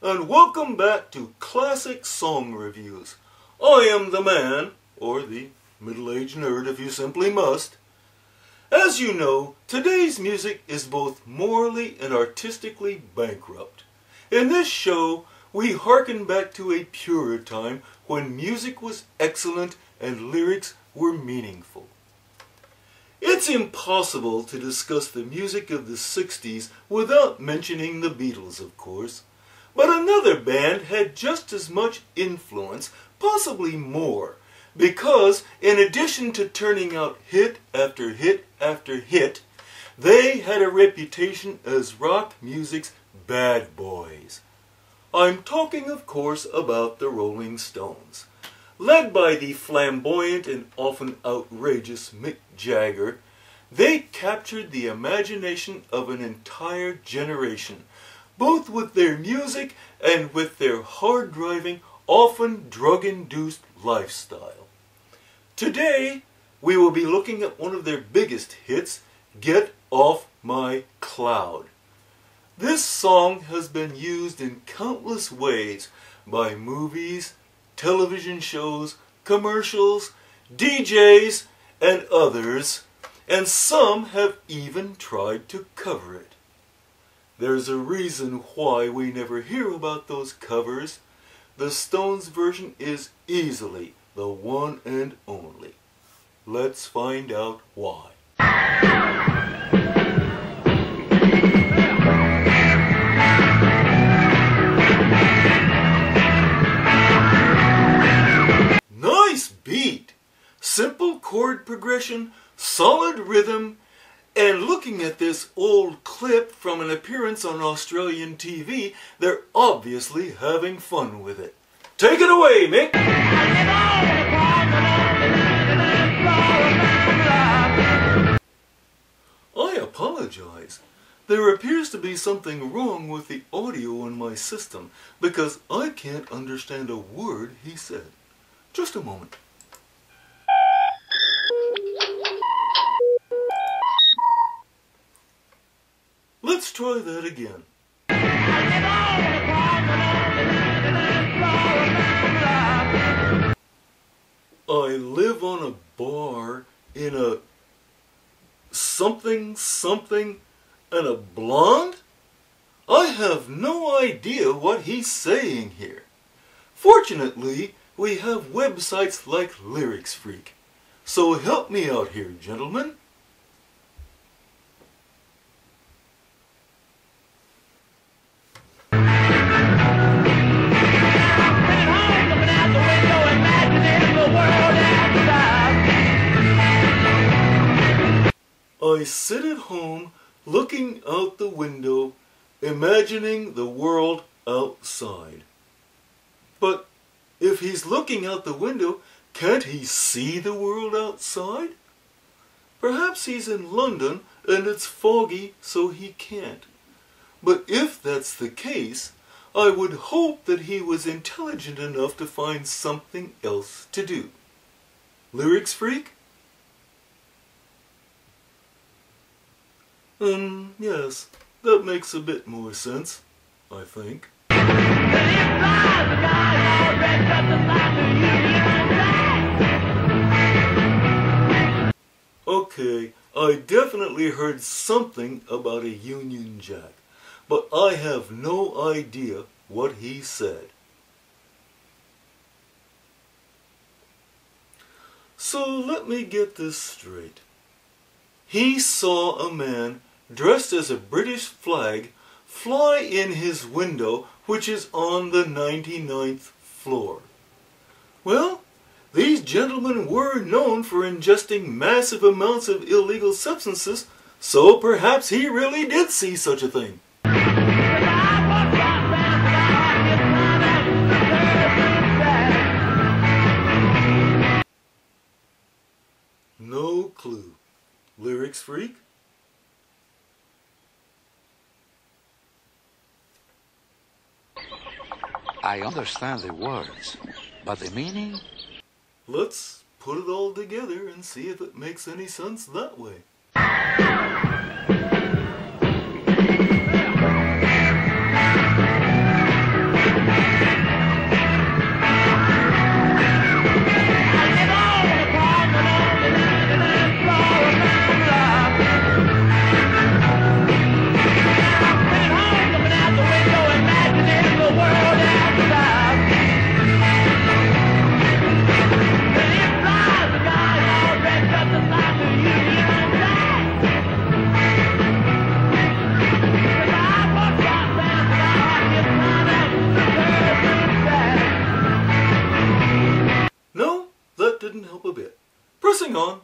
and welcome back to Classic Song Reviews. I am the man, or the middle-aged nerd if you simply must. As you know, today's music is both morally and artistically bankrupt. In this show, we hearken back to a purer time when music was excellent and lyrics were meaningful. It's impossible to discuss the music of the 60s without mentioning the Beatles, of course. But another band had just as much influence, possibly more, because in addition to turning out hit after hit after hit, they had a reputation as rock music's bad boys. I'm talking, of course, about the Rolling Stones. Led by the flamboyant and often outrageous Mick Jagger, they captured the imagination of an entire generation, both with their music and with their hard-driving, often drug-induced lifestyle. Today, we will be looking at one of their biggest hits, Get Off My Cloud. This song has been used in countless ways by movies, television shows, commercials, DJs, and others, and some have even tried to cover it. There's a reason why we never hear about those covers. The Stones version is easily the one and only. Let's find out why. Beat, simple chord progression, solid rhythm, and looking at this old clip from an appearance on Australian TV, they're obviously having fun with it. Take it away, Mick! I apologize. There appears to be something wrong with the audio in my system because I can't understand a word he said. Just a moment. Let's try that again. I live on a bar in a something and a blonde? I have no idea what he's saying here. Fortunately, we have websites like Lyrics Freak. So help me out here, gentlemen. I sit at home, looking out the window, imagining the world outside. But if he's looking out the window, can't he see the world outside? Perhaps he's in London and it's foggy, so he can't. But if that's the case, I would hope that he was intelligent enough to find something else to do. Lyrics Freak? Yes, that makes a bit more sense, I think. Okay, I definitely heard something about a Union Jack, but I have no idea what he said. So let me get this straight. He saw a man dressed as a British flag fly in his window, which is on the 99th floor. Well, these gentlemen were known for ingesting massive amounts of illegal substances, so perhaps he really did see such a thing. No clue. Lyrics Freak? I understand the words, but the meaning? Let's put it all together and see if it makes any sense that way. hang on.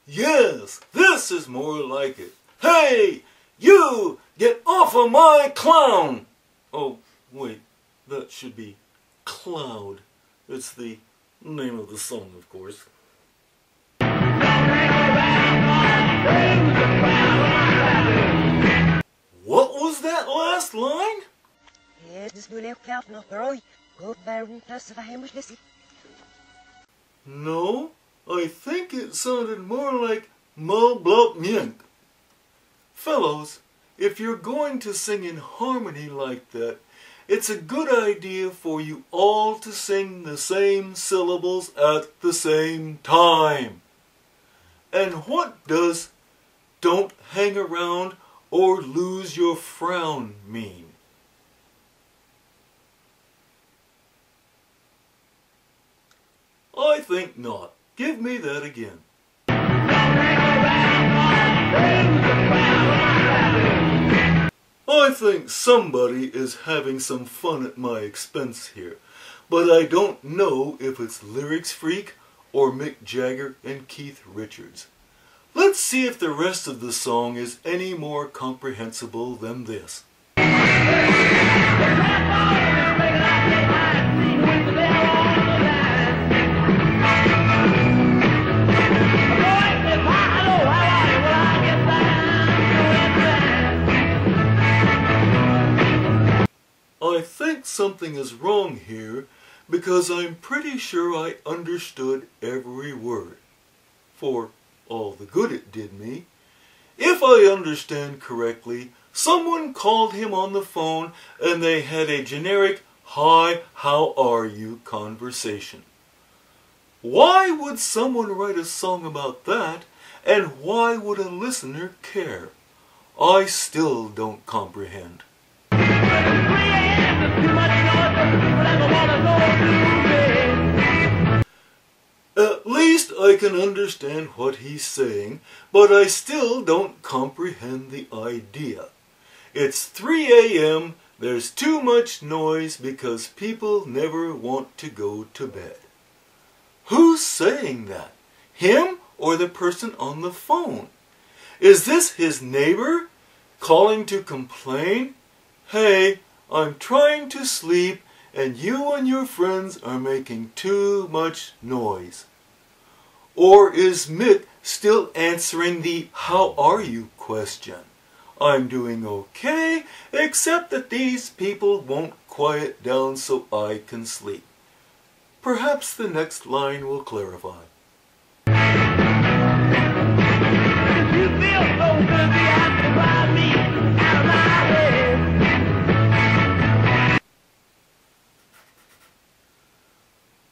Yes, this is more like it. Hey, you, get off of my clown! Oh, wait, that should be Cloud. It's the name of the song, of course. What was that last line? No, I think it sounded more like M.A.N. Fellows, if you're going to sing in harmony like that, it's a good idea for you all to sing the same syllables at the same time. And what does "don't hang around or lose your frown" mean? I think not. Give me that again. I think somebody is having some fun at my expense here, but I don't know if it's Lyrics Freak or Mick Jagger and Keith Richards. Let's see if the rest of the song is any more comprehensible than this. I think something is wrong here because I'm pretty sure I understood every word, for all the good it did me. If I understand correctly, someone called him on the phone and they had a generic "Hi, how are you" conversation. Why would someone write a song about that, and why would a listener care? I still don't comprehend. At least I can understand what he's saying, but I still don't comprehend the idea. It's 3 a.m., there's too much noise because people never want to go to bed. Who's saying that? Him or the person on the phone? Is this his neighbor calling to complain? Hey, I'm trying to sleep and you and your friends are making too much noise. Or is Mick still answering the "how are you" question? I'm doing okay, except that these people won't quiet down so I can sleep. Perhaps the next line will clarify.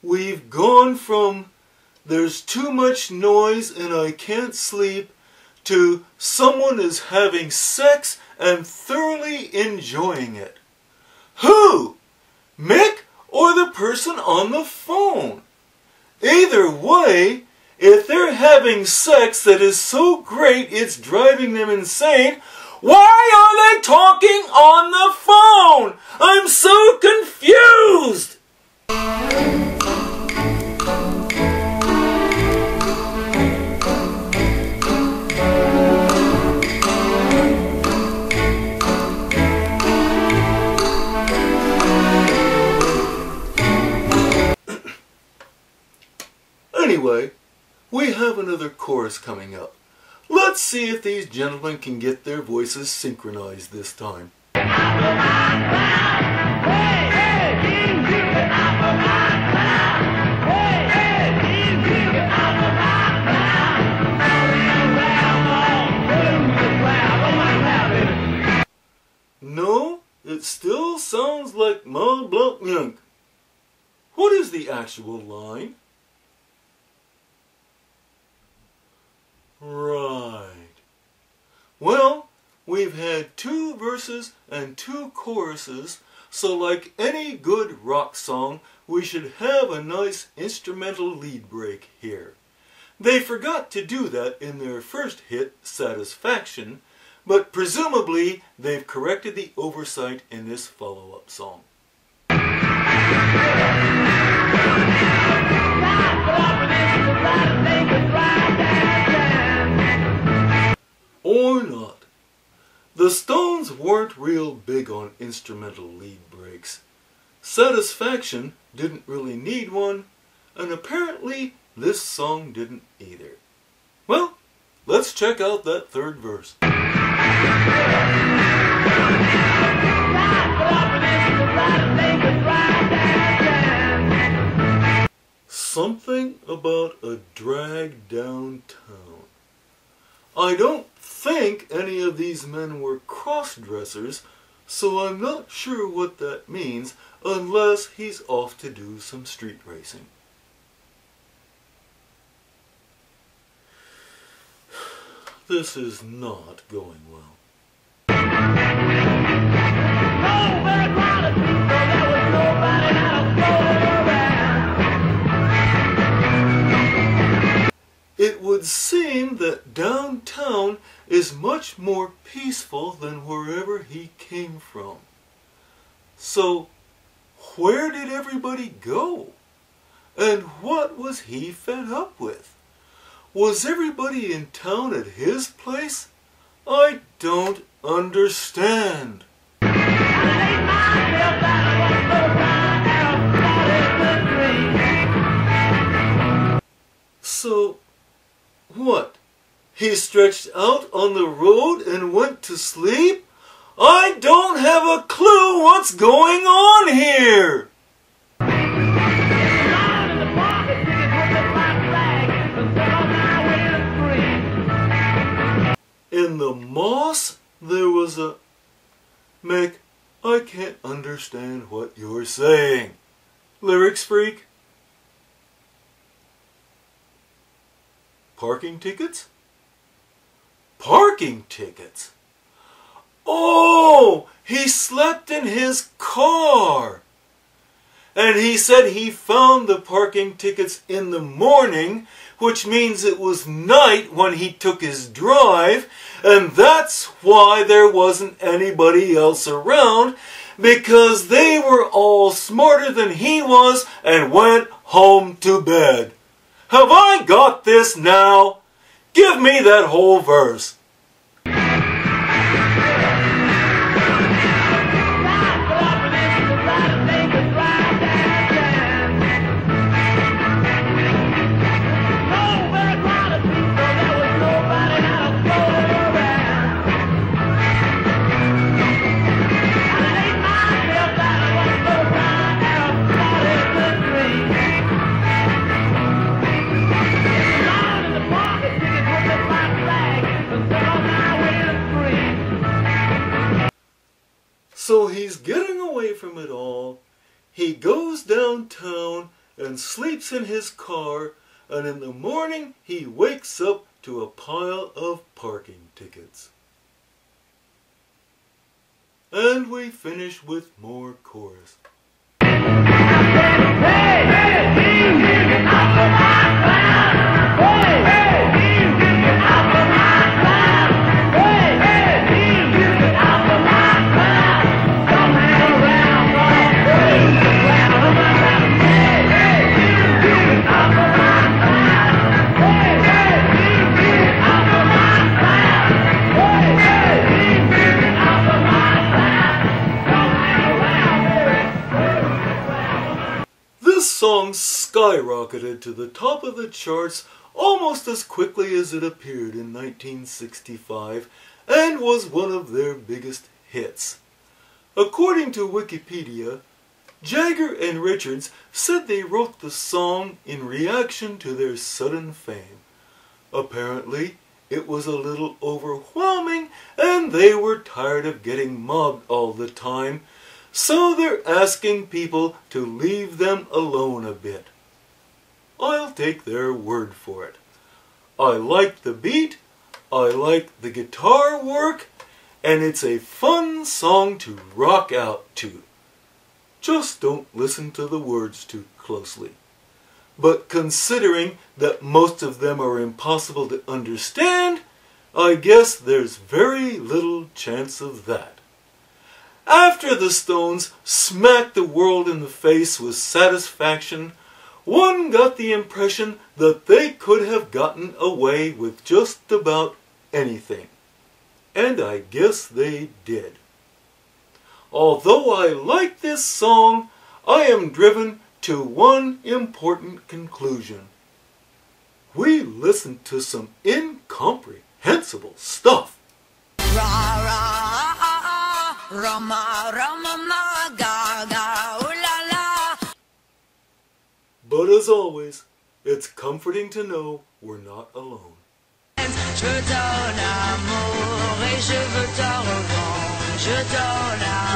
We've gone from "there's too much noise and I can't sleep" to "someone is having sex and thoroughly enjoying it." Who? Mick or the person on the phone? Either way, if they're having sex that is so great it's driving them insane, why are they talking on the phone? I'm so confused! Anyway, we have another chorus coming up. Let's see if these gentlemen can get their voices synchronized this time. No, it still sounds like M.A.N. What is the actual line? Right. Well, we've had 2 verses and 2 choruses, so like any good rock song, we should have a nice instrumental lead break here. They forgot to do that in their first hit, Satisfaction, but presumably they've corrected the oversight in this follow-up song. Or not. The Stones weren't real big on instrumental lead breaks. Satisfaction didn't really need one, and apparently this song didn't either. Well, let's check out that third verse. Something about a drag downtown. I don't think any of these men were cross-dressers, so I'm not sure what that means unless he's off to do some street racing. This is not going well. It would seem that downtown is much more peaceful than wherever he came from. So, where did everybody go? And what was he fed up with? Was everybody in town at his place? I don't understand. So, what? He stretched out on the road and went to sleep? I don't have a clue what's going on here! In the moss, there was a... Mick, I can't understand what you're saying. Lyrics freak? Parking tickets? Parking tickets? Oh, he slept in his car. And he said he found the parking tickets in the morning, which means it was night when he took his drive, and that's why there wasn't anybody else around, because they were all smarter than he was and went home to bed. Have I got this now? Give me that whole verse. So he's getting away from it all. He goes downtown and sleeps in his car, and in the morning he wakes up to a pile of parking tickets. And we finish with more chorus. This song skyrocketed to the top of the charts almost as quickly as it appeared in 1965 and was one of their biggest hits. According to Wikipedia, Jagger and Richards said they wrote the song in reaction to their sudden fame. Apparently, it was a little overwhelming and they were tired of getting mobbed all the time, so they're asking people to leave them alone a bit. I'll take their word for it. I like the beat, I like the guitar work, and it's a fun song to rock out to. Just don't listen to the words too closely. but considering that most of them are impossible to understand, I guess there's very little chance of that. After the Stones smacked the world in the face with Satisfaction, one got the impression that they could have gotten away with just about anything. And I guess they did. Although I like this song, I am driven to one important conclusion. We listened to some incomprehensible stuff. But as always, it's comforting to know we're not alone. Je donne amour et je veux ta revanche. Je donne amour.